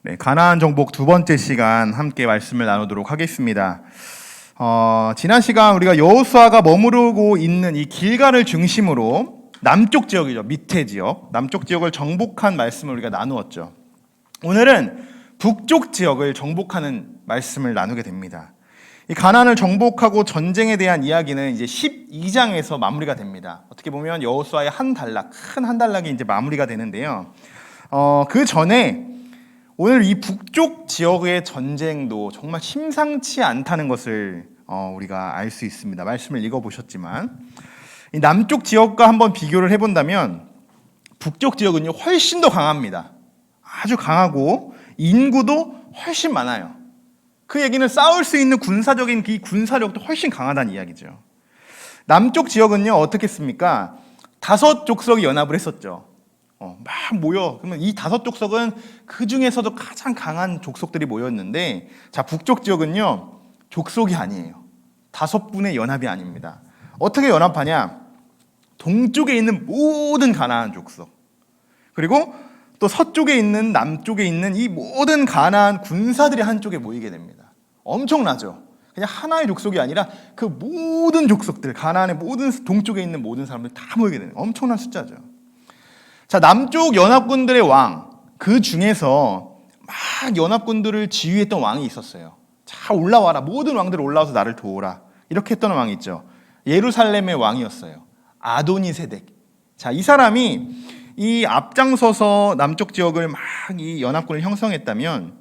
네, 가나안 정복 두 번째 시간 함께 말씀을 나누도록 하겠습니다. 지난 시간 우리가 여호수아가 머무르고 있는 이 길갈을 중심으로 남쪽 지역이죠, 밑에 지역, 남쪽 지역을 정복한 말씀을 우리가 나누었죠. 오늘은 북쪽 지역을 정복하는 말씀을 나누게 됩니다. 이 가나안을 정복하고 전쟁에 대한 이야기는 이제 12장에서 마무리가 됩니다. 어떻게 보면 여호수아의 한 단락, 큰 한 단락이 이제 마무리가 되는데요. 그 전에 오늘 이 북쪽 지역의 전쟁도 정말 심상치 않다는 것을 우리가 알 수 있습니다. 말씀을 읽어보셨지만 이 남쪽 지역과 한번 비교를 해본다면 북쪽 지역은요 훨씬 더 강합니다. 아주 강하고 인구도 훨씬 많아요. 그 얘기는 싸울 수 있는 군사적인 이 군사력도 훨씬 강하다는 이야기죠. 남쪽 지역은요 어떻게 했습니까? 5 족속이 연합을 했었죠. 막 모여. 그러면 이 5 족속은 그 중에서도 가장 강한 족속들이 모였는데, 자, 북쪽 지역은요 족속이 아니에요. 5분의 연합이 아닙니다. 어떻게 연합하냐? 동쪽에 있는 모든 가나안 족속, 그리고 또 서쪽에 있는 남쪽에 있는 이 모든 가나안 군사들이 한쪽에 모이게 됩니다. 엄청나죠? 그냥 하나의 족속이 아니라 그 모든 족속들, 가나안의 모든 동쪽에 있는 모든 사람들 다 모이게 되는 엄청난 숫자죠. 자, 남쪽 연합군들의 왕, 그 중에서 막 연합군들을 지휘했던 왕이 있었어요. 자, 올라와라. 모든 왕들 올라와서 나를 도우라. 이렇게 했던 왕이 있죠. 예루살렘의 왕이었어요. 아도니세덱. 자, 이 사람이 이 앞장서서 남쪽 지역을 막 이 연합군을 형성했다면,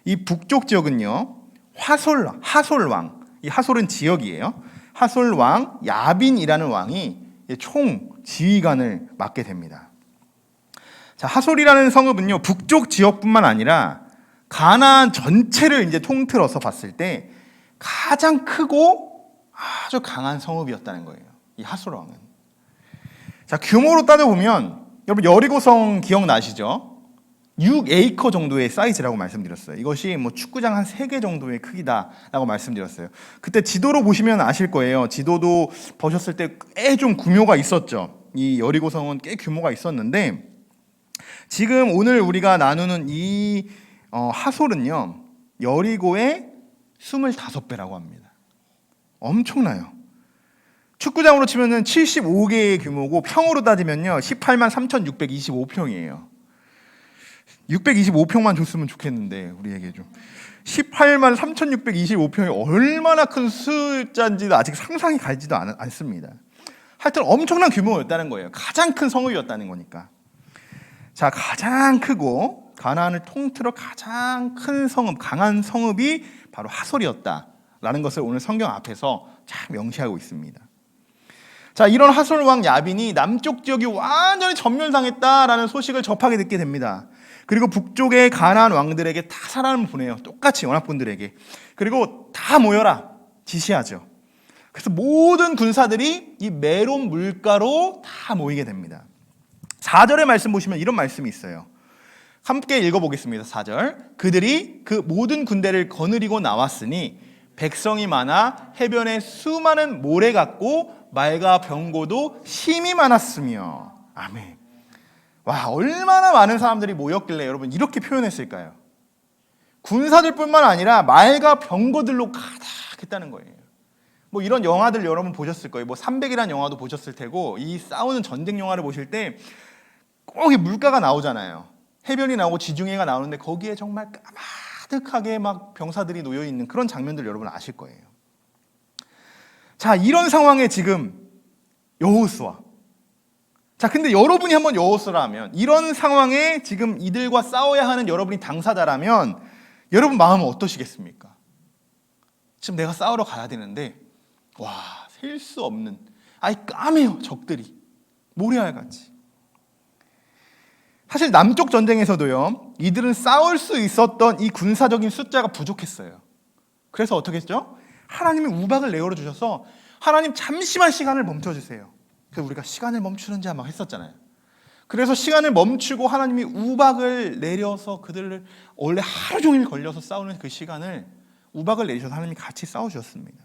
이 북쪽 지역은요 하솔왕, 이 하솔은 지역이에요. 하솔왕 야빈이라는 왕이 총 지휘관을 맡게 됩니다. 자, 하솔이라는 성읍은요 북쪽 지역뿐만 아니라 가나안 전체를 이제 통틀어서 봤을 때 가장 크고 아주 강한 성읍이었다는 거예요. 이 하솔 왕은. 자, 규모로 따져보면 여러분 여리고성 기억나시죠? 6에이커 정도의 사이즈라고 말씀드렸어요. 이것이 뭐 축구장 한 3개 정도의 크기다라고 말씀드렸어요. 그때 지도로 보시면 아실 거예요. 지도도 보셨을 때 꽤 좀 규모가 있었죠. 이 여리고성은 꽤 규모가 있었는데, 지금 오늘 우리가 나누는 이 하솔은요 여리고의 25배라고 합니다. 엄청나요. 축구장으로 치면은 75개의 규모고 평으로 따지면요 18만 3,625평이에요. 625평만 줬으면 좋겠는데 우리에게 좀 18만 3,625평이 얼마나 큰 숫자인지도 아직 상상이 가지도 않습니다. 하여튼 엄청난 규모였다는 거예요. 가장 큰 성읍이었다는 거니까. 자, 가장 크고 가나안을 통틀어 가장 큰 성읍, 강한 성읍이 바로 하솔이었다라는 것을 오늘 성경 앞에서 참 명시하고 있습니다. 자, 이런 하솔 왕 야빈이 남쪽 지역이 완전히 전멸당했다라는 소식을 접하게 듣게 됩니다. 그리고 북쪽의 가나안 왕들에게 다 사람을 보내요. 똑같이 연합군들에게. 그리고 다 모여라 지시하죠. 그래서 모든 군사들이 이 메론 물가로 다 모이게 됩니다. 4절의 말씀 보시면 이런 말씀이 있어요. 함께 읽어보겠습니다. 4절. 그들이 그 모든 군대를 거느리고 나왔으니 백성이 많아 해변에 수많은 모래 같고 말과 병고도 심이 많았으며. 아멘. 와, 얼마나 많은 사람들이 모였길래 여러분 이렇게 표현했을까요? 군사들뿐만 아니라 말과 병거들로 가득했다는 거예요. 뭐 이런 영화들 여러분 보셨을 거예요. 뭐 300이라는 영화도 보셨을 테고, 이 싸우는 전쟁 영화를 보실 때 꼭 이 물가가 나오잖아요. 해변이 나오고 지중해가 나오는데 거기에 정말 까마득하게 막 병사들이 놓여 있는 그런 장면들 여러분 아실 거예요. 자, 이런 상황에 지금 여호수아. 자, 근데 여러분이 한번 여호수아라면, 이런 상황에 지금 이들과 싸워야 하는 여러분이 당사자라면 여러분 마음은 어떠시겠습니까? 지금 내가 싸우러 가야 되는데 와, 셀 수 없는 까매요. 적들이 모래알같이. 사실 남쪽 전쟁에서도요 이들은 싸울 수 있었던 이 군사적인 숫자가 부족했어요. 그래서 어떻게 했죠? 하나님이 우박을 내어려 주셔서 하나님 잠시만 시간을 멈춰주세요. 그래서 우리가 시간을 멈추는 자 막 했었잖아요. 그래서 시간을 멈추고 하나님이 우박을 내려서 그들을 원래 하루 종일 걸려서 싸우는 그 시간을 우박을 내리셔서 하나님이 같이 싸우셨습니다.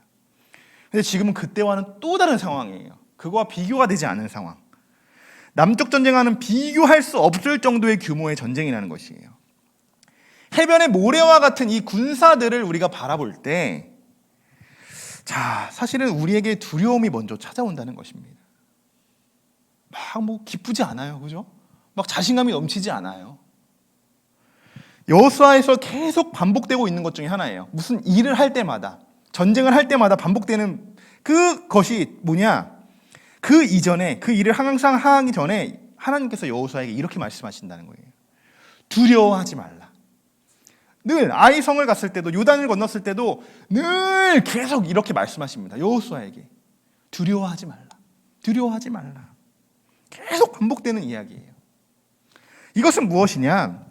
근데 지금은 그때와는 또 다른 상황이에요. 그거와 비교가 되지 않은 상황. 남쪽 전쟁과는 비교할 수 없을 정도의 규모의 전쟁이라는 것이에요. 해변의 모래와 같은 이 군사들을 우리가 바라볼 때, 자, 사실은 우리에게 두려움이 먼저 찾아온다는 것입니다. 막 기쁘지 않아요, 그죠? 막 자신감이 넘치지 않아요. 여호수아에서 계속 반복되고 있는 것 중에 하나예요. 무슨 일을 할 때마다, 전쟁을 할 때마다 반복되는 그것이 뭐냐? 그 이전에, 그 일을 항상 하기 전에 하나님께서 여호수아에게 이렇게 말씀하신다는 거예요. 두려워하지 말라. 늘 아이성을 갔을 때도, 요단을 건넜을 때도 늘 계속 이렇게 말씀하십니다. 여호수아에게 두려워하지 말라. 두려워하지 말라. 계속 반복되는 이야기예요. 이것은 무엇이냐?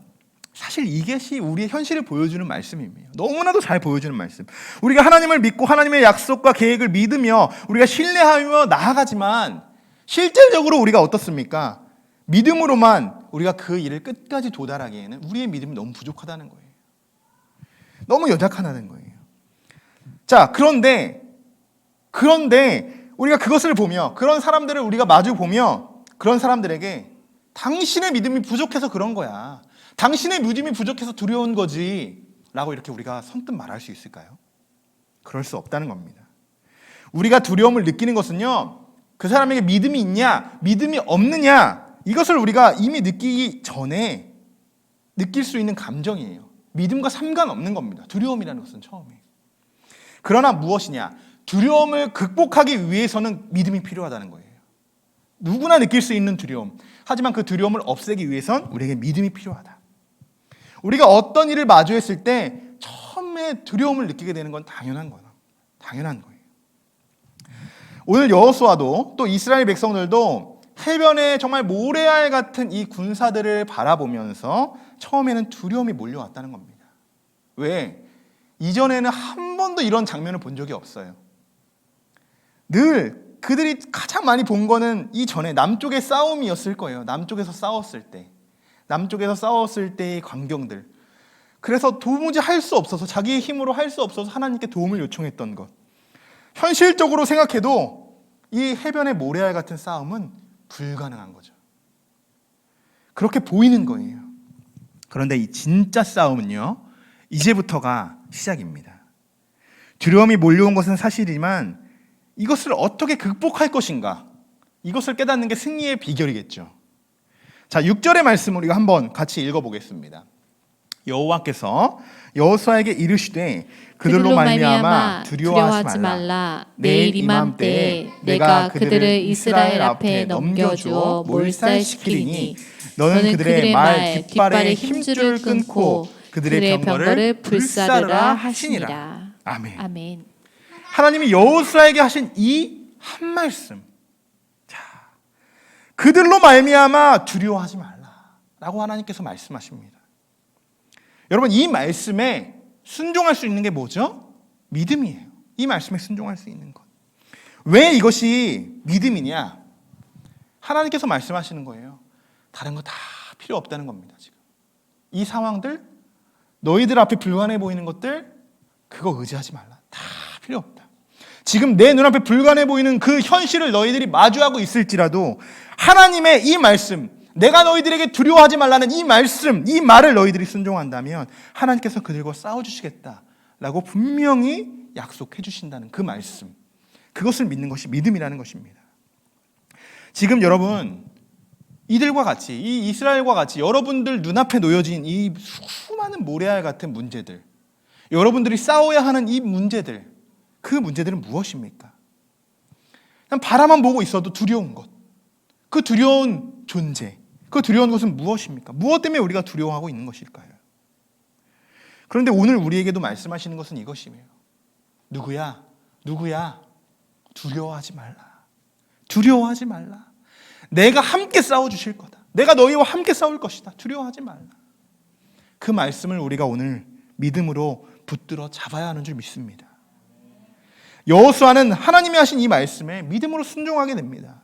사실 이것이 우리의 현실을 보여주는 말씀입니다. 너무나도 잘 보여주는 말씀. 우리가 하나님을 믿고 하나님의 약속과 계획을 믿으며 우리가 신뢰하며 나아가지만 실질적으로 우리가 어떻습니까? 믿음으로만 우리가 그 일을 끝까지 도달하기에는 우리의 믿음이 너무 부족하다는 거예요. 너무 연약하다는 거예요. 자, 그런데 우리가 그것을 보며, 그런 사람들을 우리가 마주 보며 그런 사람들에게 당신의 믿음이 부족해서 그런 거야, 당신의 믿음이 부족해서 두려운 거지 라고 이렇게 우리가 선뜻 말할 수 있을까요? 그럴 수 없다는 겁니다. 우리가 두려움을 느끼는 것은요, 그 사람에게 믿음이 있냐 믿음이 없느냐 이것을 우리가 이미 느끼기 전에 느낄 수 있는 감정이에요. 믿음과 상관없는 겁니다. 두려움이라는 것은 처음에. 그러나 무엇이냐? 두려움을 극복하기 위해서는 믿음이 필요하다는 거예요. 누구나 느낄 수 있는 두려움. 하지만 그 두려움을 없애기 위해선 우리에게 믿음이 필요하다. 우리가 어떤 일을 마주했을 때 처음에 두려움을 느끼게 되는 건 당연한 거예요. 오늘 여호수아도 또 이스라엘 백성들도 해변에 정말 모래알 같은 이 군사들을 바라보면서 처음에는 두려움이 몰려왔다는 겁니다. 왜? 이전에는 한 번도 이런 장면을 본 적이 없어요. 늘 그들이 가장 많이 본 거는 이전에 남쪽의 싸움이었을 거예요. 남쪽에서 싸웠을 때의 광경들. 그래서 도무지 할 수 없어서, 자기의 힘으로 할 수 없어서 하나님께 도움을 요청했던 것. 현실적으로 생각해도 이 해변의 모래알 같은 싸움은 불가능한 거죠. 그렇게 보이는 거예요. 그런데 이 진짜 싸움은요, 이제부터가 시작입니다. 두려움이 몰려온 것은 사실이지만 이것을 어떻게 극복할 것인가, 이것을 깨닫는 게 승리의 비결이겠죠. 자, 6절의 말씀을 우리가 한번 같이 읽어보겠습니다. 여호와께서 여호수아에게 이르시되 그들로 말미암아 두려워하지 말라. 내일 이맘때에 내가 그들을 이스라엘 앞에 넘겨주어 몰살시키리니 너는 그들의 말 깃발의 힘줄을 끊고 그들의 병거를 불사르라 하시니라. 아멘. 아멘. 하나님이 여호수아에게 하신 이 한 말씀, 자, 그들로 말미암아 두려워하지 말라라고 하나님께서 말씀하십니다. 여러분, 이 말씀에 순종할 수 있는 게 뭐죠? 믿음이에요. 이 말씀에 순종할 수 있는 것. 왜 이것이 믿음이냐? 하나님께서 말씀하시는 거예요. 다른 거 다 필요 없다는 겁니다. 지금 이 상황들, 너희들 앞에 불가능해 보이는 것들, 그거 의지하지 말라. 다 필요 없다. 지금 내 눈앞에 불가능해 보이는 그 현실을 너희들이 마주하고 있을지라도 하나님의 이 말씀, 내가 너희들에게 두려워하지 말라는 이 말씀, 이 말을 너희들이 순종한다면 하나님께서 그들과 싸워주시겠다라고 분명히 약속해 주신다는 그 말씀, 그것을 믿는 것이 믿음이라는 것입니다. 지금 여러분, 이들과 같이, 이 이스라엘과 같이 여러분들 눈앞에 놓여진 이 수많은 모래알 같은 문제들, 여러분들이 싸워야 하는 이 문제들, 그 문제들은 무엇입니까? 그냥 바라만 보고 있어도 두려운 것, 그 두려운 존재, 그 두려운 것은 무엇입니까? 무엇 때문에 우리가 두려워하고 있는 것일까요? 그런데 오늘 우리에게도 말씀하시는 것은 이것이에요. 누구야? 두려워하지 말라. 두려워하지 말라. 내가 함께 싸워주실 거다. 내가 너희와 함께 싸울 것이다. 두려워하지 말라. 그 말씀을 우리가 오늘 믿음으로 붙들어 잡아야 하는 줄 믿습니다. 여호수아는 하나님이 하신 이 말씀에 믿음으로 순종하게 됩니다.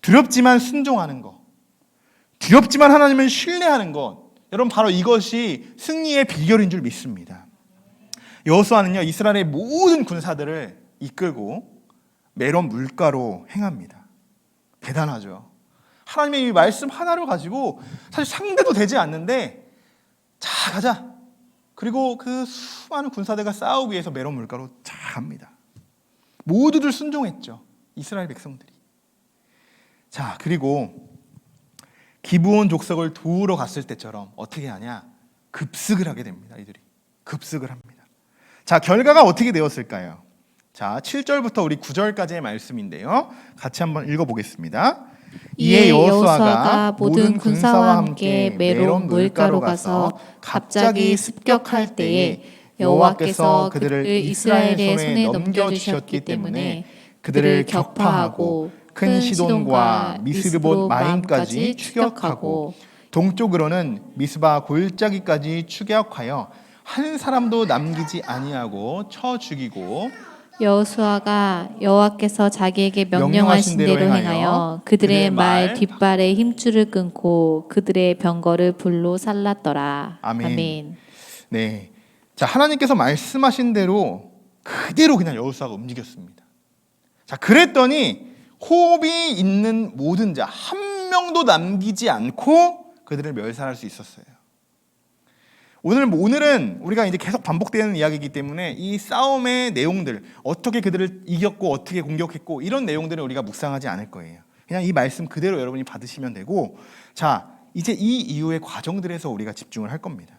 두렵지만 순종하는 것, 두렵지만 하나님을 신뢰하는 것, 여러분 바로 이것이 승리의 비결인 줄 믿습니다. 여호수아는요, 이스라엘의 모든 군사들을 이끌고 메론 물가로 행합니다. 대단하죠. 하나님의 이 말씀 하나를 가지고 사실 상대도 되지 않는데, 자, 가자. 그리고 그 수많은 군사들과 싸우기 위해서 메론 물가로 쫙 갑니다. 모두들 순종했죠. 이스라엘 백성들이. 자, 그리고 기브온 족속을 도우러 갔을 때처럼 어떻게 하냐? 급습을 하게 됩니다. 이들이 급습을 합니다. 자, 결과가 어떻게 되었을까요? 자, 7절부터 우리 9절까지의 말씀인데요. 같이 한번 읽어보겠습니다. 이에 여호수아가 모든 군사와 함께 메론 물가로 가서 갑자기 습격할 때에 여호와께서 그들을 이스라엘의 손에 넘겨주셨기 때문에 그들을 격파하고 큰 시돈과 미스르봇 마임까지 추격하고 동쪽으로는 미스바 골짜기까지 추격하여 한 사람도 남기지 아니하고 쳐 죽이고 여호수아가 여호와께서 자기에게 명령하신 대로 행하여 그들의 말 뒷발에 힘줄을 끊고 그들의 병거를 불로 살랐더라. 아멘. 네, 자, 하나님께서 말씀하신 대로 그대로 그냥 여호수아가 움직였습니다. 자, 그랬더니 호흡이 있는 모든 자 한 명도 남기지 않고 그들을 멸살할 수 있었어요. 오늘은 우리가 이제 계속 반복되는 이야기이기 때문에 이 싸움의 내용들, 어떻게 그들을 이겼고 어떻게 공격했고 이런 내용들은 우리가 묵상하지 않을 거예요. 그냥 이 말씀 그대로 여러분이 받으시면 되고, 자, 이제 이 이후의 과정들에서 우리가 집중을 할 겁니다.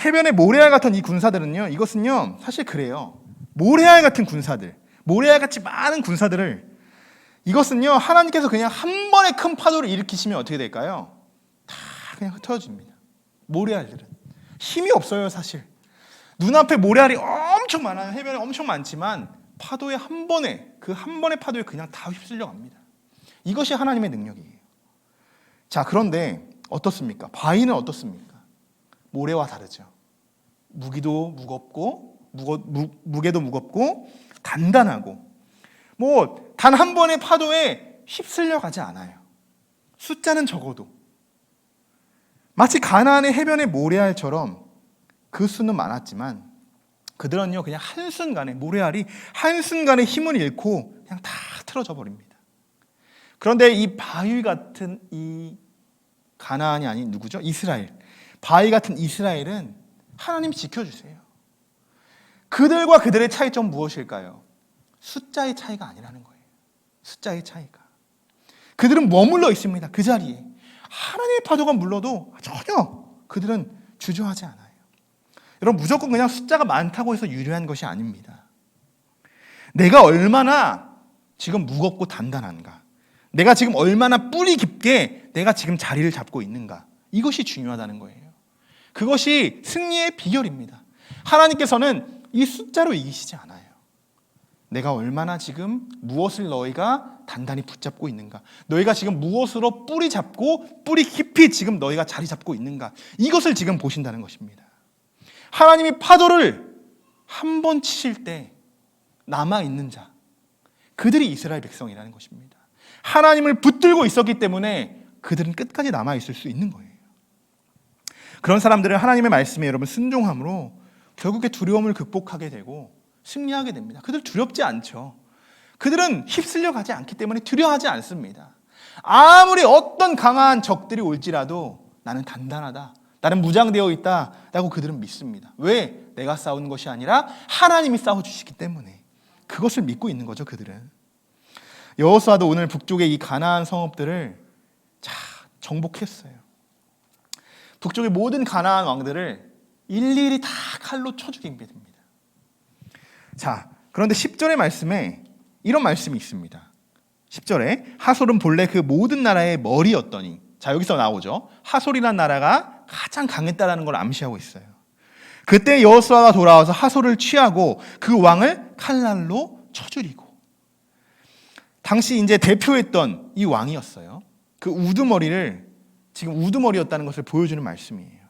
해변의 모래알 같은 이 군사들은요, 이것은요 사실 그래요. 모래알 같은 군사들, 모래알 같이 많은 군사들을, 이것은요 하나님께서 그냥 한 번에 큰 파도를 일으키시면 어떻게 될까요? 다 그냥 흩어집니다. 모래알들은 힘이 없어요. 사실 눈앞에 모래알이 엄청 많아요. 해변에 엄청 많지만 파도에 한 번에, 그 한 번의 파도에 그냥 다 휩쓸려 갑니다. 이것이 하나님의 능력이에요. 자, 그런데 어떻습니까? 바위는 어떻습니까? 모래와 다르죠. 무게도 무겁고 단단하고 뭐 단 한 번의 파도에 휩쓸려 가지 않아요. 숫자는 적어도 마치 가나안의 해변의 모래알처럼 그 수는 많았지만 그들은요 그냥 한순간에, 모래알이 한순간에 힘을 잃고 그냥 다 틀어져 버립니다. 그런데 이 바위 같은 이 가나안이 아닌 누구죠? 이스라엘. 바위 같은 이스라엘은 하나님 지켜주세요. 그들과 그들의 차이점 무엇일까요? 숫자의 차이가 아니라는 거예요. 숫자의 차이가. 그들은 머물러 있습니다. 그 자리에. 하나님의 파도가 물러도 전혀 그들은 주저하지 않아요. 여러분, 무조건 그냥 숫자가 많다고 해서 유리한 것이 아닙니다. 내가 얼마나 지금 무겁고 단단한가, 내가 지금 얼마나 뿌리 깊게 내가 지금 자리를 잡고 있는가, 이것이 중요하다는 거예요. 그것이 승리의 비결입니다. 하나님께서는 이 숫자로 이기시지 않아요. 내가 얼마나 지금 무엇을 너희가 단단히 붙잡고 있는가, 너희가 지금 무엇으로 뿌리 잡고 뿌리 깊이 지금 너희가 자리 잡고 있는가, 이것을 지금 보신다는 것입니다. 하나님이 파도를 한 번 치실 때 남아있는 자, 그들이 이스라엘 백성이라는 것입니다. 하나님을 붙들고 있었기 때문에 그들은 끝까지 남아있을 수 있는 거예요. 그런 사람들은 하나님의 말씀에 여러분 순종함으로 결국에 두려움을 극복하게 되고 승리하게 됩니다. 그들 두렵지 않죠. 그들은 휩쓸려 가지 않기 때문에 두려워하지 않습니다. 아무리 어떤 강한 적들이 올지라도 나는 단단하다, 나는 무장되어 있다 라고 그들은 믿습니다. 왜? 내가 싸우는 것이 아니라 하나님이 싸워주시기 때문에. 그것을 믿고 있는 거죠, 그들은. 여호수아도 오늘 북쪽의 이 가나안 성읍들을 정복했어요. 북쪽의 모든 가나안 왕들을 일일이 다 칼로 쳐 죽입니다. 자, 그런데 10절의 말씀에 이런 말씀이 있습니다. 10절에 하솔은 본래 그 모든 나라의 머리였더니, 자, 여기서 나오죠. 하솔이라는 나라가 가장 강했다라는 걸 암시하고 있어요. 그때 여호수아가 돌아와서 하솔을 취하고 그 왕을 칼날로 쳐 죽이고, 당시 이제 대표했던 이 왕이었어요. 그 우두머리를 지금 우두머리였다는 것을 보여주는 말씀이에요.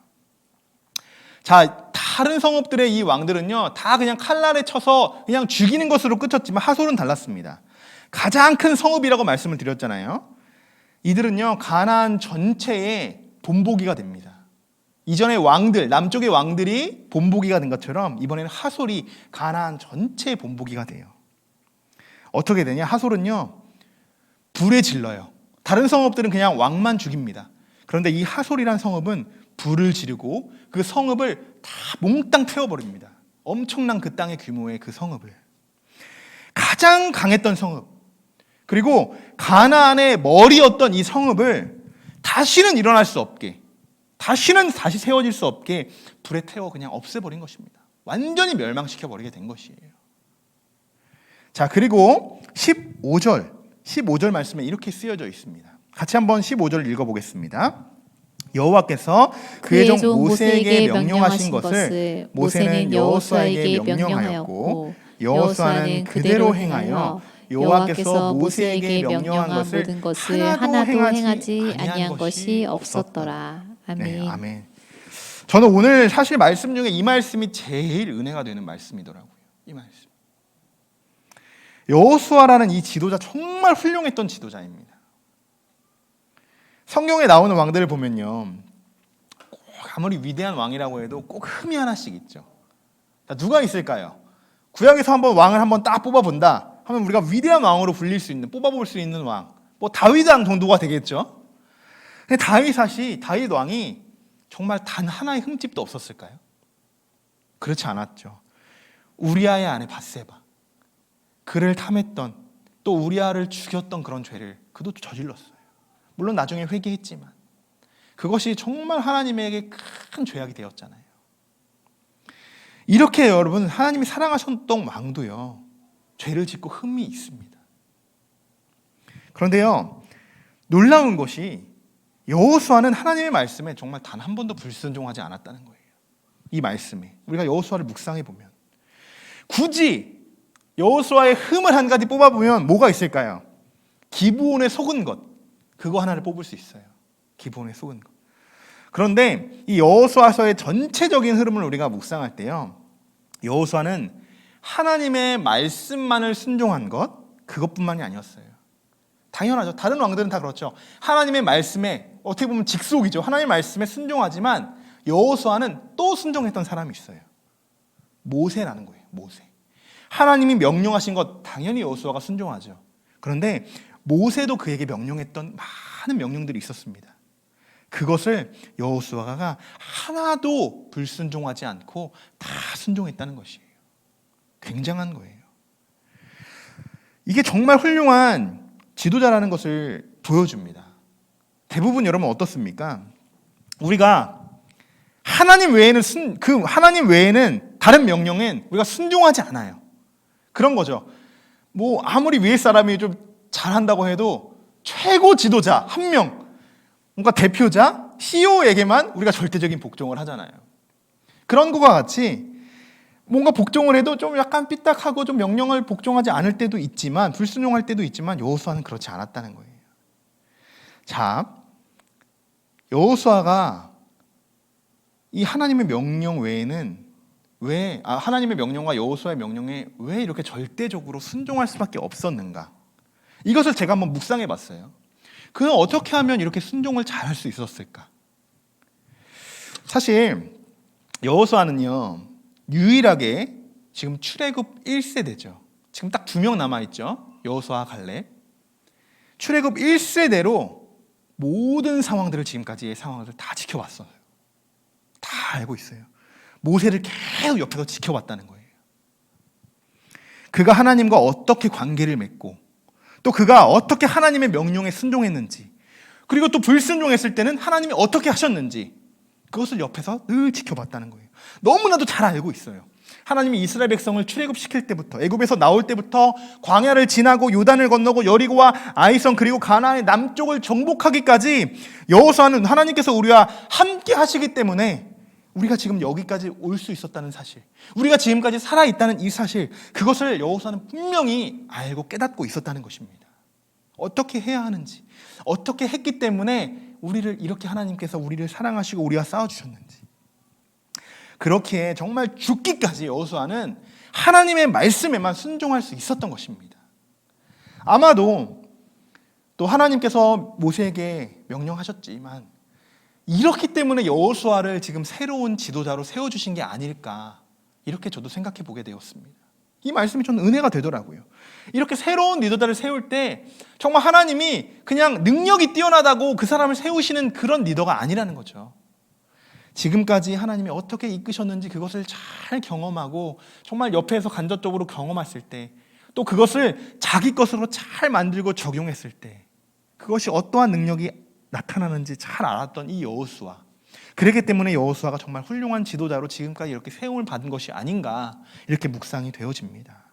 자, 다른 성읍들의 이 왕들은요 다 그냥 칼날에 쳐서 그냥 죽이는 것으로 끝쳤지만 하솔은 달랐습니다. 가장 큰 성읍이라고 말씀을 드렸잖아요. 이들은요 가나안 전체의 본보기가 됩니다. 이전의 왕들, 남쪽의 왕들이 본보기가 된 것처럼 이번에는 하솔이 가나안 전체의 본보기가 돼요. 어떻게 되냐? 하솔은요 불에 질러요. 다른 성읍들은 그냥 왕만 죽입니다. 그런데 이 하솔이란 성읍은 불을 지르고 그 성읍을 다 몽땅 태워버립니다. 엄청난 그 땅의 규모의 그 성읍을. 가장 강했던 성읍, 그리고 가나안의 머리였던 이 성읍을 다시는 일어날 수 없게, 다시 세워질 수 없게 불에 태워 그냥 없애버린 것입니다. 완전히 멸망시켜버리게 된 것이에요. 자, 그리고 15절 말씀에 이렇게 쓰여져 있습니다. 같이 한번 15절을 읽어보겠습니다. 여호와께서 그의 종 모세에게 명령하신 것을 모세는 여호수아에게 명령하였고 여호수아는 그대로 행하여 여호와께서 모세에게 명령한 것을 하나도 행하지 아니한 것이 없었더라. 아멘. 네, 아멘. 저는 오늘 사실 말씀 중에 이 말씀이 제일 은혜가 되는 말씀이더라고요. 이 말씀. 여호수아라는 이 지도자 정말 훌륭했던 지도자입니다. 성경에 나오는 왕들을 보면요, 꼭 아무리 위대한 왕이라고 해도 꼭 흠이 하나씩 있죠. 자, 누가 있을까요? 구약에서 왕을 한번 딱 뽑아본다 하면 우리가 위대한 왕으로 불릴 수 있는, 뽑아볼 수 있는 왕, 다윗 왕 정도가 되겠죠. 근데 다윗 왕이 정말 단 하나의 흠집도 없었을까요? 그렇지 않았죠. 우리아의 아내 밧세바, 그를 탐했던, 또 우리아를 죽였던 그런 죄를 그도 저질렀어요. 물론 나중에 회개했지만 그것이 정말 하나님에게 큰 죄악이 되었잖아요. 이렇게 여러분, 하나님이 사랑하셨던 왕도요, 죄를 짓고 흠이 있습니다. 그런데요, 놀라운 것이 여호수아는 하나님의 말씀에 정말 단 한 번도 불순종하지 않았다는 거예요. 이 말씀에 우리가 여호수아를 묵상해 보면, 굳이 여호수아의 흠을 한 가지 뽑아보면 뭐가 있을까요? 기브온에 속은 것, 그거 하나를 뽑을 수 있어요. 기브온에 속은 것. 그런데 이 여호수아서의 전체적인 흐름을 우리가 묵상할 때요, 여호수아는 하나님의 말씀만을 순종한 것, 그것뿐만이 아니었어요. 당연하죠. 다른 왕들은 다 그렇죠. 하나님의 말씀에, 어떻게 보면 직속이죠. 하나님의 말씀에 순종하지만 여호수아는 또 순종했던 사람이 있어요. 모세라는 거예요. 모세. 하나님이 명령하신 것 당연히 여호수아가 순종하죠. 그런데 모세도 그에게 명령했던 많은 명령들이 있었습니다. 그것을 여호수아가 하나도 불순종하지 않고 다 순종했다는 것이에요. 굉장한 거예요. 이게 정말 훌륭한 지도자라는 것을 보여줍니다. 대부분 여러분 어떻습니까? 우리가 하나님 외에는 다른 명령엔 우리가 순종하지 않아요. 그런 거죠. 아무리 위에 사람이 좀 잘한다고 해도 최고 지도자 한 명, 뭔가 대표자, CEO에게만 우리가 절대적인 복종을 하잖아요. 그런 것과 같이 뭔가 복종을 해도 좀 약간 삐딱하고 좀 명령을 복종하지 않을 때도 있지만, 불순종할 때도 있지만 여호수아는 그렇지 않았다는 거예요. 자, 여호수아가 이 하나님의 명령 외에는 하나님의 명령과 여호수아의 명령에 왜 이렇게 절대적으로 순종할 수밖에 없었는가? 이것을 제가 한번 묵상해 봤어요. 그는 어떻게 하면 이렇게 순종을 잘할 수 있었을까? 사실 여호수아는요, 유일하게 지금 출애굽 1세대죠. 지금 딱 2명 남아있죠. 여호수아, 갈렙. 출애굽 1세대로 모든 상황들을, 지금까지의 상황을 다 지켜왔어요. 다 알고 있어요. 모세를 계속 옆에서 지켜봤다는 거예요. 그가 하나님과 어떻게 관계를 맺고, 또 그가 어떻게 하나님의 명령에 순종했는지, 그리고 또 불순종했을 때는 하나님이 어떻게 하셨는지, 그것을 옆에서 늘 지켜봤다는 거예요. 너무나도 잘 알고 있어요. 하나님이 이스라엘 백성을 출애굽시킬 때부터, 애굽에서 나올 때부터 광야를 지나고 요단을 건너고 여리고와 아이성, 그리고 가나안의 남쪽을 정복하기까지 여호수아는 하나님께서 우리와 함께 하시기 때문에 우리가 지금 여기까지 올 수 있었다는 사실, 우리가 지금까지 살아있다는 이 사실, 그것을 여호수아는 분명히 알고 깨닫고 있었다는 것입니다. 어떻게 해야 하는지, 어떻게 했기 때문에 이렇게 하나님께서 우리를 사랑하시고 우리와 싸워주셨는지, 그렇게 정말 죽기까지 여호수아는 하나님의 말씀에만 순종할 수 있었던 것입니다. 아마도 또 하나님께서 모세에게 명령하셨지만 이렇기 때문에 여호수아를 지금 새로운 지도자로 세워주신 게 아닐까, 이렇게 저도 생각해 보게 되었습니다. 이 말씀이 저는 은혜가 되더라고요. 이렇게 새로운 리더자를 세울 때 정말 하나님이 그냥 능력이 뛰어나다고 그 사람을 세우시는 그런 리더가 아니라는 거죠. 지금까지 하나님이 어떻게 이끄셨는지 그것을 잘 경험하고 정말 옆에서 간접적으로 경험했을 때, 또 그것을 자기 것으로 잘 만들고 적용했을 때 그것이 어떠한 능력이 나타나는지 잘 알았던 이 여호수아. 그렇기 때문에 여호수아가 정말 훌륭한 지도자로 지금까지 이렇게 세움을 받은 것이 아닌가, 이렇게 묵상이 되어집니다.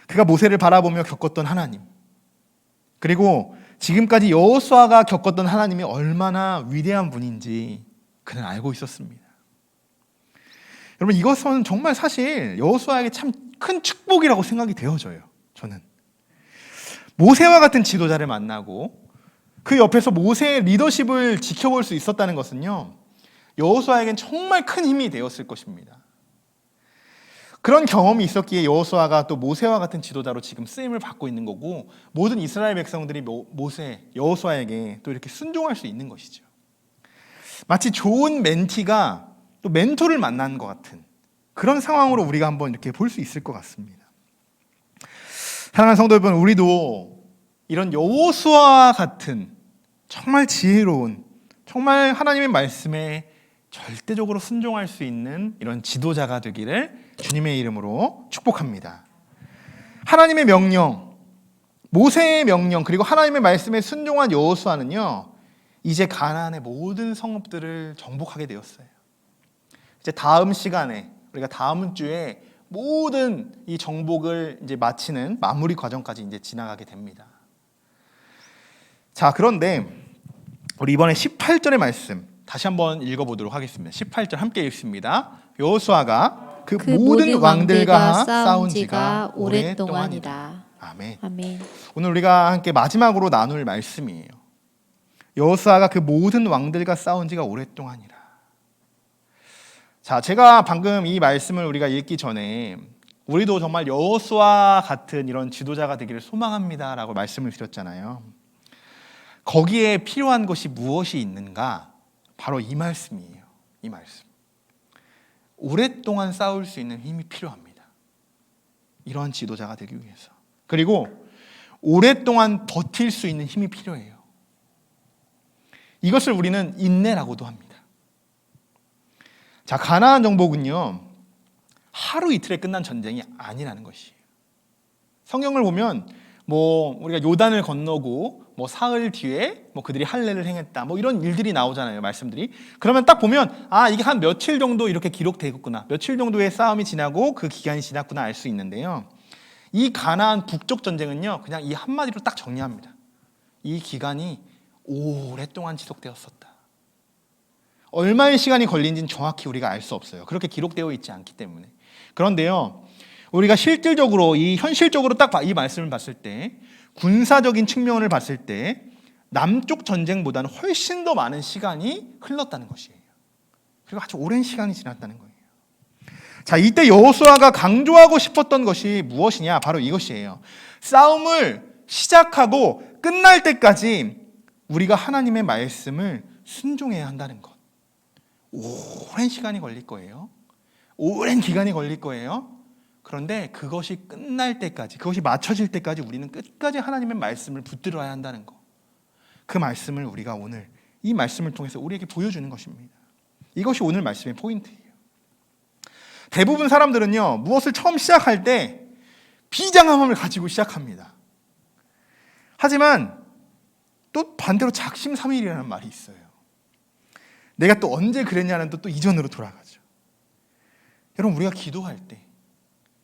그가 모세를 바라보며 겪었던 하나님, 그리고 지금까지 여호수아가 겪었던 하나님이 얼마나 위대한 분인지 그는 알고 있었습니다. 여러분, 이것은 정말 사실 여호수아에게 참 큰 축복이라고 생각이 되어져요. 저는 모세와 같은 지도자를 만나고 그 옆에서 모세의 리더십을 지켜볼 수 있었다는 것은요, 여호수아에겐 정말 큰 힘이 되었을 것입니다. 그런 경험이 있었기에 여호수아가 또 모세와 같은 지도자로 지금 쓰임을 받고 있는 거고, 모든 이스라엘 백성들이 모세, 여호수아에게 또 이렇게 순종할 수 있는 것이죠. 마치 좋은 멘티가 또 멘토를 만난 것 같은 그런 상황으로 우리가 한번 이렇게 볼 수 있을 것 같습니다. 사랑하는 성도 여러분, 우리도 이런 여호수아와 같은 정말 지혜로운, 정말 하나님의 말씀에 절대적으로 순종할 수 있는 이런 지도자가 되기를 주님의 이름으로 축복합니다. 하나님의 명령, 모세의 명령, 그리고 하나님의 말씀에 순종한 여호수아는요, 이제 가나안의 모든 성읍들을 정복하게 되었어요. 이제 다음 시간에, 우리가 다음 주에 모든 이 정복을 이제 마치는 마무리 과정까지 이제 지나가게 됩니다. 자, 그런데 우리 이번에 18절의 말씀 다시 한번 읽어보도록 하겠습니다. 18절 함께 읽습니다. 여호수아가 그 모든 왕들과 싸운 지가 오랫동안이다. 아멘. 아멘. 오늘 우리가 함께 마지막으로 나눌 말씀이에요. 여호수아가 그 모든 왕들과 싸운 지가 오랫동안이라. 자, 제가 방금 이 말씀을 우리가 읽기 전에 우리도 정말 여호수아 같은 이런 지도자가 되기를 소망합니다라고 말씀을 드렸잖아요. 거기에 필요한 것이 무엇이 있는가? 바로 이 말씀이에요. 이 말씀. 오랫동안 싸울 수 있는 힘이 필요합니다. 이러한 지도자가 되기 위해서. 그리고 오랫동안 버틸 수 있는 힘이 필요해요. 이것을 우리는 인내라고도 합니다. 자, 가나안 정복은요, 하루 이틀에 끝난 전쟁이 아니라는 것이에요. 성경을 보면 우리가 요단을 건너고 사흘 뒤에 그들이 할례를 행했다, 이런 일들이 나오잖아요, 말씀들이. 그러면 딱 보면 이게 한 며칠 정도 이렇게 기록되겠구나, 며칠 정도의 싸움이 지나고 그 기간이 지났구나 알 수 있는데요, 이 가나안 북쪽 전쟁은요, 그냥 이 한마디로 딱 정리합니다. 이 기간이 오랫동안 지속되었었다. 얼마의 시간이 걸린지는 정확히 우리가 알 수 없어요. 그렇게 기록되어 있지 않기 때문에. 그런데요, 우리가 실질적으로 현실적으로 딱 이 말씀을 봤을 때, 군사적인 측면을 봤을 때 남쪽 전쟁보다는 훨씬 더 많은 시간이 흘렀다는 것이에요. 그리고 아주 오랜 시간이 지났다는 거예요. 자, 이때 여호수아가 강조하고 싶었던 것이 무엇이냐? 바로 이것이에요. 싸움을 시작하고 끝날 때까지 우리가 하나님의 말씀을 순종해야 한다는 것. 오랜 시간이 걸릴 거예요. 오랜 기간이 걸릴 거예요. 그런데 그것이 끝날 때까지, 그것이 맞춰질 때까지 우리는 끝까지 하나님의 말씀을 붙들어야 한다는 것. 그 말씀을 우리가 오늘 이 말씀을 통해서 우리에게 보여주는 것입니다. 이것이 오늘 말씀의 포인트예요. 대부분 사람들은요, 무엇을 처음 시작할 때 비장함을 가지고 시작합니다. 하지만 또 반대로 작심삼일이라는 말이 있어요. 내가 또 언제 그랬냐는 또 이전으로 돌아가죠. 여러분, 우리가 기도할 때,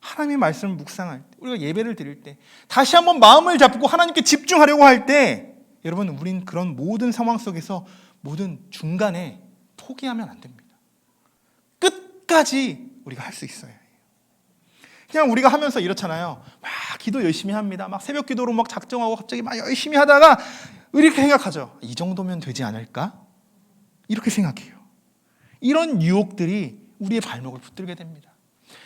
하나님의 말씀을 묵상할 때, 우리가 예배를 드릴 때, 다시 한번 마음을 잡고 하나님께 집중하려고 할 때, 여러분, 우린 그런 모든 상황 속에서 모든 중간에 포기하면 안 됩니다. 끝까지 우리가 할 수 있어야 해요. 그냥 우리가 하면서 이렇잖아요. 막 기도 열심히 합니다. 막 새벽 기도로 막 작정하고 갑자기 막 열심히 하다가 이렇게 생각하죠. 이 정도면 되지 않을까? 이렇게 생각해요. 이런 유혹들이 우리의 발목을 붙들게 됩니다.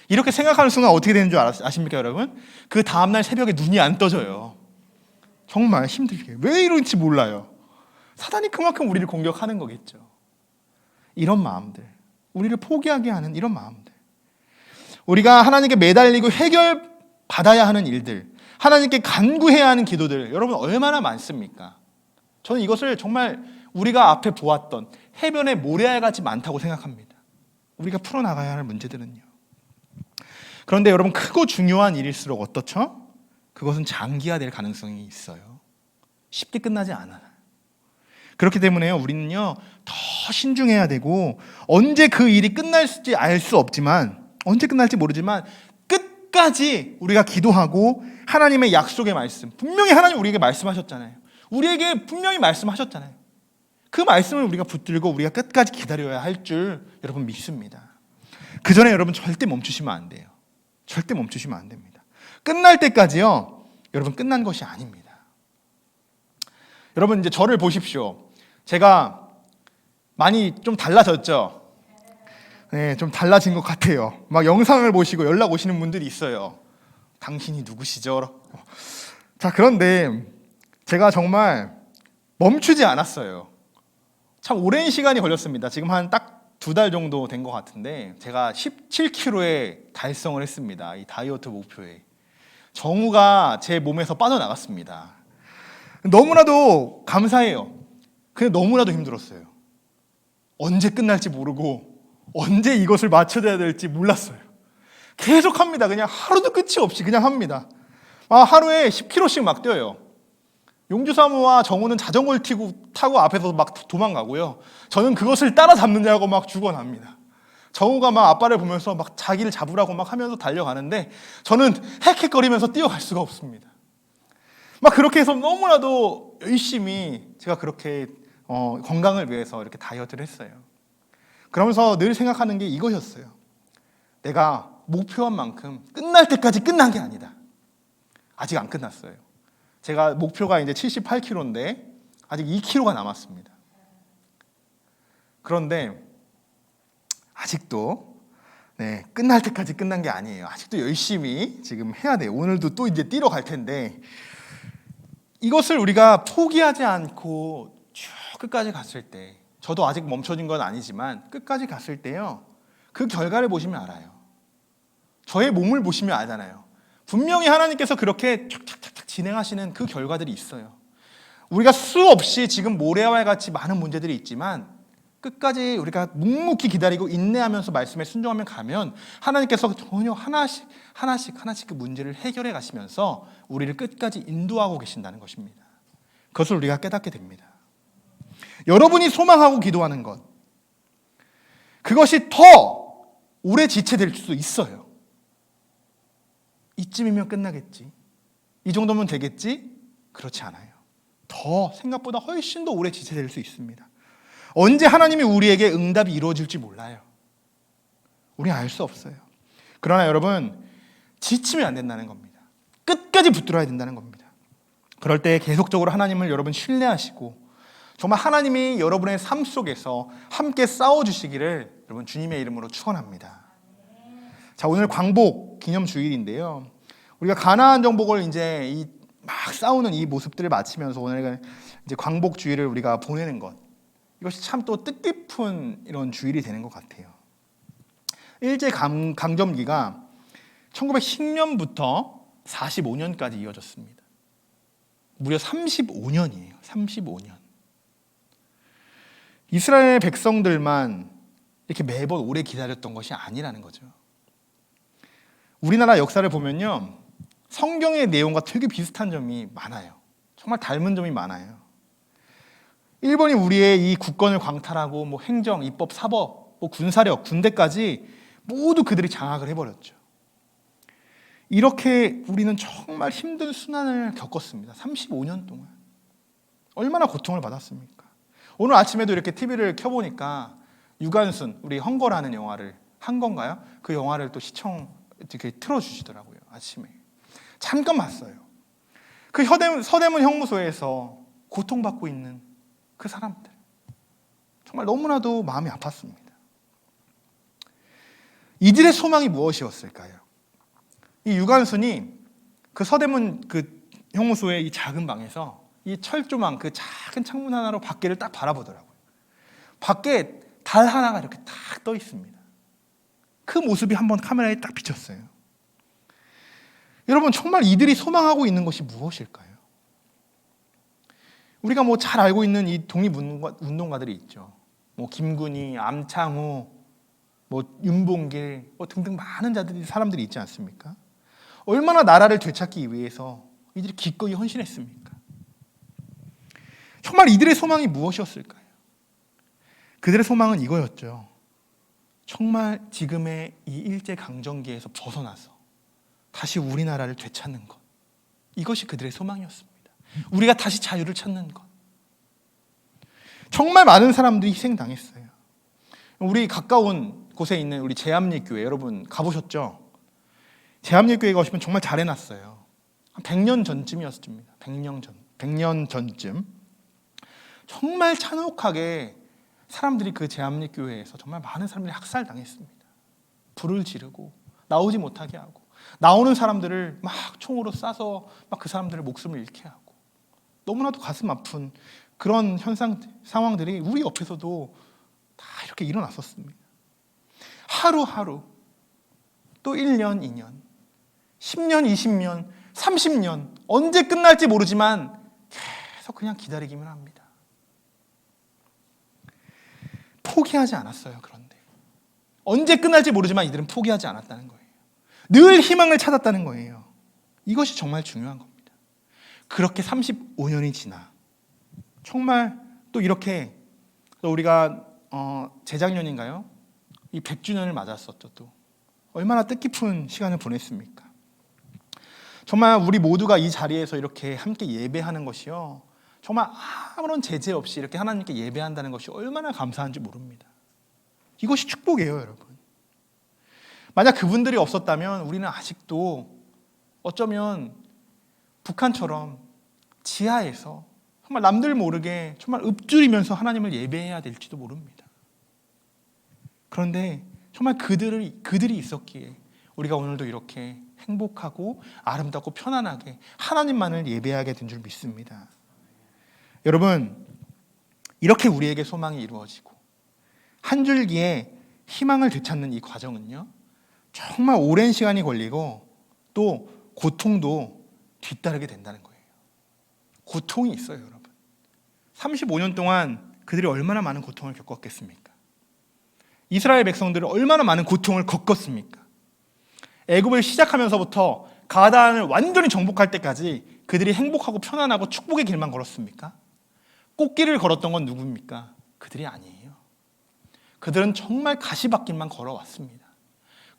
이렇게 생각하는 순간 어떻게 되는 줄 아십니까, 여러분? 그 다음날 새벽에 눈이 안 떠져요. 정말 힘들게. 왜 이런지 몰라요. 사단이 그만큼 우리를 공격하는 거겠죠. 이런 마음들, 우리를 포기하게 하는 이런 마음들, 우리가 하나님께 매달리고 해결받아야 하는 일들, 하나님께 간구해야 하는 기도들, 여러분 얼마나 많습니까? 저는 이것을 정말 우리가 앞에 보았던 해변의 모래알같이 많다고 생각합니다. 우리가 풀어나가야 할 문제들은요. 그런데 여러분, 크고 중요한 일일수록 어떻죠? 그것은 장기화될 가능성이 있어요. 쉽게 끝나지 않아요. 그렇기 때문에 우리는요, 더 신중해야 되고, 언제 그 일이 끝날지 알 수 없지만, 언제 끝날지 모르지만 끝까지 우리가 기도하고 하나님의 약속의 말씀, 분명히 하나님 우리에게 말씀하셨잖아요. 우리에게 분명히 말씀하셨잖아요. 그 말씀을 우리가 붙들고 우리가 끝까지 기다려야 할 줄 여러분 믿습니다. 그 전에 여러분 절대 멈추시면 안 돼요. 절대 멈추시면 안 됩니다. 끝날 때까지요, 여러분 끝난 것이 아닙니다. 여러분 이제 저를 보십시오. 제가 많이 좀 달라졌죠? 네, 좀 달라진 것 같아요. 막 영상을 보시고 연락 오시는 분들이 있어요. 당신이 누구시죠? 자, 그런데 제가 정말 멈추지 않았어요. 참 오랜 시간이 걸렸습니다. 지금 한 딱 2달 정도 된 것 같은데 제가 17kg에 달성을 했습니다. 이 다이어트 목표에. 정우가 제 몸에서 빠져나갔습니다. 너무나도 감사해요. 근데 너무나도 힘들었어요. 언제 끝날지 모르고 언제 이것을 맞춰야 될지 몰랐어요. 계속 합니다. 그냥 하루도 끝이 없이 그냥 합니다. 하루에 10km씩 막 뛰어요. 용주사무와 정우는 자전거를 타고 앞에서 막 도망가고요. 저는 그것을 따라잡느냐고 막 죽어납니다. 정우가 막 아빠를 보면서 막 자기를 잡으라고 막 하면서 달려가는데 저는 헥헥거리면서 뛰어갈 수가 없습니다. 막 그렇게 해서 너무나도 열심히 제가 그렇게 건강을 위해서 이렇게 다이어트를 했어요. 그러면서 늘 생각하는 게 이것이었어요. 내가 목표한 만큼 끝날 때까지 끝난 게 아니다. 아직 안 끝났어요. 제가 목표가 이제 78kg인데 아직 2kg가 남았습니다. 그런데 아직도 끝날 때까지 끝난 게 아니에요. 아직도 열심히 지금 해야 돼요. 오늘도 또 이제 뛰러 갈 텐데 이것을 우리가 포기하지 않고 쭉 끝까지 갔을 때, 저도 아직 멈춰진 건 아니지만 끝까지 갔을 때요, 그 결과를 보시면 알아요. 저의 몸을 보시면 알잖아요. 분명히 하나님께서 그렇게 촥촥촥 진행하시는 그 결과들이 있어요. 우리가 수없이 지금 모래와 같이 많은 문제들이 있지만 끝까지 우리가 묵묵히 기다리고 인내하면서 말씀에 순종하면 가면 하나님께서 전혀 하나씩 그 문제를 해결해 가시면서 우리를 끝까지 인도하고 계신다는 것입니다. 그것을 우리가 깨닫게 됩니다. 여러분이 소망하고 기도하는 것, 그것이 더 오래 지체될 수도 있어요. 이쯤이면 끝나겠지, 이 정도면 되겠지? 그렇지 않아요. 더 생각보다 훨씬 더 오래 지체될 수 있습니다. 언제 하나님이 우리에게 응답이 이루어질지 몰라요. 우리는 알 수 없어요. 그러나 여러분, 지치면 안 된다는 겁니다. 끝까지 붙들어야 된다는 겁니다. 그럴 때 계속적으로 하나님을 여러분 신뢰하시고 정말 하나님이 여러분의 삶 속에서 함께 싸워주시기를 여러분 주님의 이름으로 축원합니다. 자, 오늘 광복 기념 주일인데요. 우리가 가나안 정복을 이제 막 싸우는 이 모습들을 마치면서 오늘 이제 광복 주일을 우리가 보내는 것, 이것이 참 또 뜻깊은 이런 주일이 되는 것 같아요. 일제 강점기가 1910년부터 45년까지 이어졌습니다. 무려 35년이에요. 35년. 이스라엘 백성들만 이렇게 매번 오래 기다렸던 것이 아니라는 거죠. 우리나라 역사를 보면요, 성경의 내용과 되게 비슷한 점이 많아요. 정말 닮은 점이 많아요. 일본이 우리의 이 국권을 광탈하고 뭐 행정, 입법, 사법, 뭐 군사력, 군대까지 모두 그들이 장악을 해버렸죠. 이렇게 우리는 정말 힘든 순환을 겪었습니다. 35년 동안. 얼마나 고통을 받았습니까? 오늘 아침에도 이렇게 TV를 켜보니까 유관순, 우리 헝거라는 영화를 한 건가요? 그 영화를 또 이렇게 틀어주시더라고요. 아침에. 잠깐 봤어요. 그 서대문 형무소에서 고통받고 있는 그 사람들. 정말 너무나도 마음이 아팠습니다. 이들의 소망이 무엇이었을까요? 이 유관순이 그 서대문 그 형무소의 이 작은 방에서 이 철조망, 그 작은 창문 하나로 밖에를 딱 바라보더라고요. 밖에 달 하나가 이렇게 딱 떠 있습니다. 그 모습이 한번 카메라에 딱 비쳤어요. 여러분, 정말 이들이 소망하고 있는 것이 무엇일까요? 우리가 뭐 잘 알고 있는 이 독립운동가들이 있죠. 뭐 김군희, 암창호, 뭐 윤봉길 등등 많은 사람들이 있지 않습니까? 얼마나 나라를 되찾기 위해서 이들이 기꺼이 헌신했습니까? 정말 이들의 소망이 무엇이었을까요? 그들의 소망은 이거였죠. 정말 지금의 이 일제강점기에서 벗어나서 다시 우리나라를 되찾는 것. 이것이 그들의 소망이었습니다. 우리가 다시 자유를 찾는 것. 정말 많은 사람들이 희생당했어요. 우리 가까운 곳에 있는 우리 제암리교회 여러분 가보셨죠? 제암리교회 가시면 정말 잘 해놨어요. 한 100년 전쯤이었습니다. 100년 전쯤. 정말 잔혹하게 사람들이 그 제암리교회에서 정말 많은 사람들이 학살당했습니다. 불을 지르고 나오지 못하게 하고 나오는 사람들을 막 총으로 쏴서 막 그 사람들의 목숨을 잃게 하고 너무나도 가슴 아픈 그런 상황들이 우리 옆에서도 다 이렇게 일어났었습니다. 하루하루 또 1년, 2년, 10년, 20년, 30년 언제 끝날지 모르지만 계속 그냥 기다리기만 합니다. 포기하지 않았어요. 그런데 언제 끝날지 모르지만 이들은 포기하지 않았다는 거예요. 늘 희망을 찾았다는 거예요. 이것이 정말 중요한 겁니다. 그렇게 35년이 지나 정말 또 이렇게 또 우리가 재작년인가요? 이 100주년을 맞았었죠. 또 얼마나 뜻깊은 시간을 보냈습니까? 정말 우리 모두가 이 자리에서 이렇게 함께 예배하는 것이요, 정말 아무런 제재 없이 이렇게 하나님께 예배한다는 것이 얼마나 감사한지 모릅니다. 이것이 축복이에요, 여러분. 만약 그분들이 없었다면 우리는 아직도 어쩌면 북한처럼 지하에서 정말 남들 모르게 정말 읊조리면서 하나님을 예배해야 될지도 모릅니다. 그런데 정말 그들이 있었기에 우리가 오늘도 이렇게 행복하고 아름답고 편안하게 하나님만을 예배하게 된 줄 믿습니다. 여러분, 이렇게 우리에게 소망이 이루어지고 한 줄기의 희망을 되찾는 이 과정은요, 정말 오랜 시간이 걸리고 또 고통도 뒤따르게 된다는 거예요. 고통이 있어요, 여러분. 35년 동안 그들이 얼마나 많은 고통을 겪었겠습니까? 이스라엘 백성들은 얼마나 많은 고통을 겪었습니까? 애굽을 시작하면서부터 가나안을 완전히 정복할 때까지 그들이 행복하고 편안하고 축복의 길만 걸었습니까? 꽃길을 걸었던 건 누굽니까? 그들이 아니에요. 그들은 정말 가시밭길만 걸어왔습니다.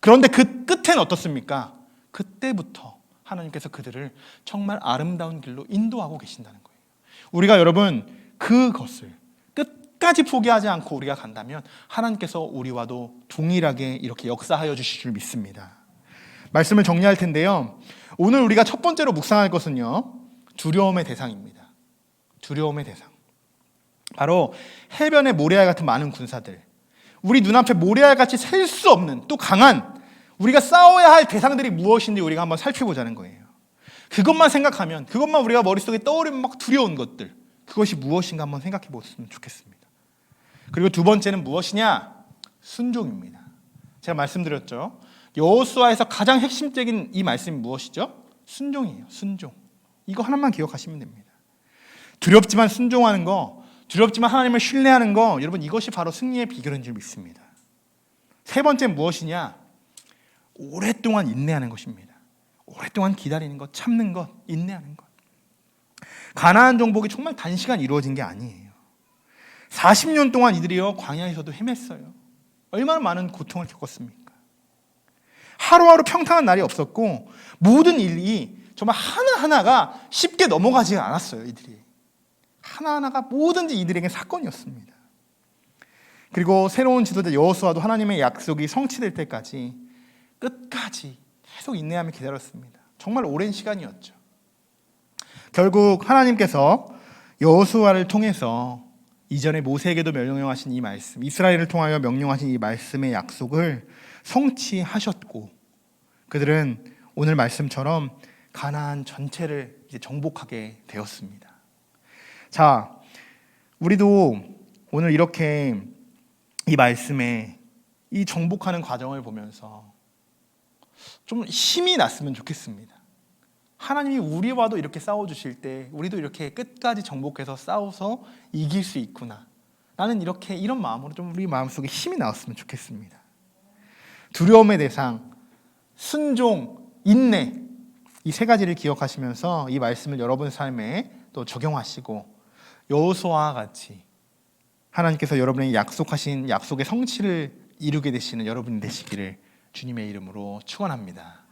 그런데 그 끝엔 어떻습니까? 그때부터 하나님께서 그들을 정말 아름다운 길로 인도하고 계신다는 거예요. 우리가 여러분 그것을 끝까지 포기하지 않고 우리가 간다면 하나님께서 우리와도 동일하게 이렇게 역사하여 주실 줄 믿습니다. 말씀을 정리할 텐데요, 오늘 우리가 첫 번째로 묵상할 것은요, 두려움의 대상입니다. 두려움의 대상. 바로 해변의 모래알 같은 많은 군사들, 우리 눈앞에 모래알같이 셀 수 없는 또 강한 우리가 싸워야 할 대상들이 무엇인지 우리가 한번 살펴보자는 거예요. 그것만 생각하면, 그것만 우리가 머릿속에 떠오르면 막 두려운 것들, 그것이 무엇인가 한번 생각해 보셨으면 좋겠습니다. 그리고 두 번째는 무엇이냐? 순종입니다. 제가 말씀드렸죠, 여호수아에서 가장 핵심적인 이 말씀이 무엇이죠? 순종이에요. 순종. 이거 하나만 기억하시면 됩니다. 두렵지만 순종하는 거, 두렵지만 하나님을 신뢰하는 거, 여러분 이것이 바로 승리의 비결인 줄 믿습니다. 세 번째는 무엇이냐? 오랫동안 인내하는 것입니다. 오랫동안 기다리는 것, 참는 것, 인내하는 것. 가나안 정복이 정말 단시간 이루어진 게 아니에요. 40년 동안 이들이요 광야에서도 헤맸어요. 얼마나 많은 고통을 겪었습니까? 하루하루 평탄한 날이 없었고 모든 일이 정말 하나하나가 쉽게 넘어가지 않았어요. 이들이 하나하나가 뭐든지 이들에게 사건이었습니다. 그리고 새로운 지도자 여호수아도 하나님의 약속이 성취될 때까지 끝까지 계속 인내하며 기다렸습니다. 정말 오랜 시간이었죠. 결국 하나님께서 여호수아를 통해서 이전에 모세에게도 명령하신 이 말씀, 이스라엘을 통하여 명령하신 이 말씀의 약속을 성취하셨고, 그들은 오늘 말씀처럼 가나안 전체를 이제 정복하게 되었습니다. 자, 우리도 오늘 이렇게 이 말씀에 이 정복하는 과정을 보면서 좀 힘이 났으면 좋겠습니다. 하나님이 우리와도 이렇게 싸워주실 때 우리도 이렇게 끝까지 정복해서 싸워서 이길 수 있구나. 나는 이런 마음으로 좀 우리 마음속에 힘이 나왔으면 좋겠습니다. 두려움의 대상, 순종, 인내, 이 세 가지를 기억하시면서 이 말씀을 여러분 삶에 또 적용하시고 여호수아와 같이 하나님께서 여러분에게 약속하신 약속의 성취를 이루게 되시는 여러분이 되시기를 주님의 이름으로 축원합니다.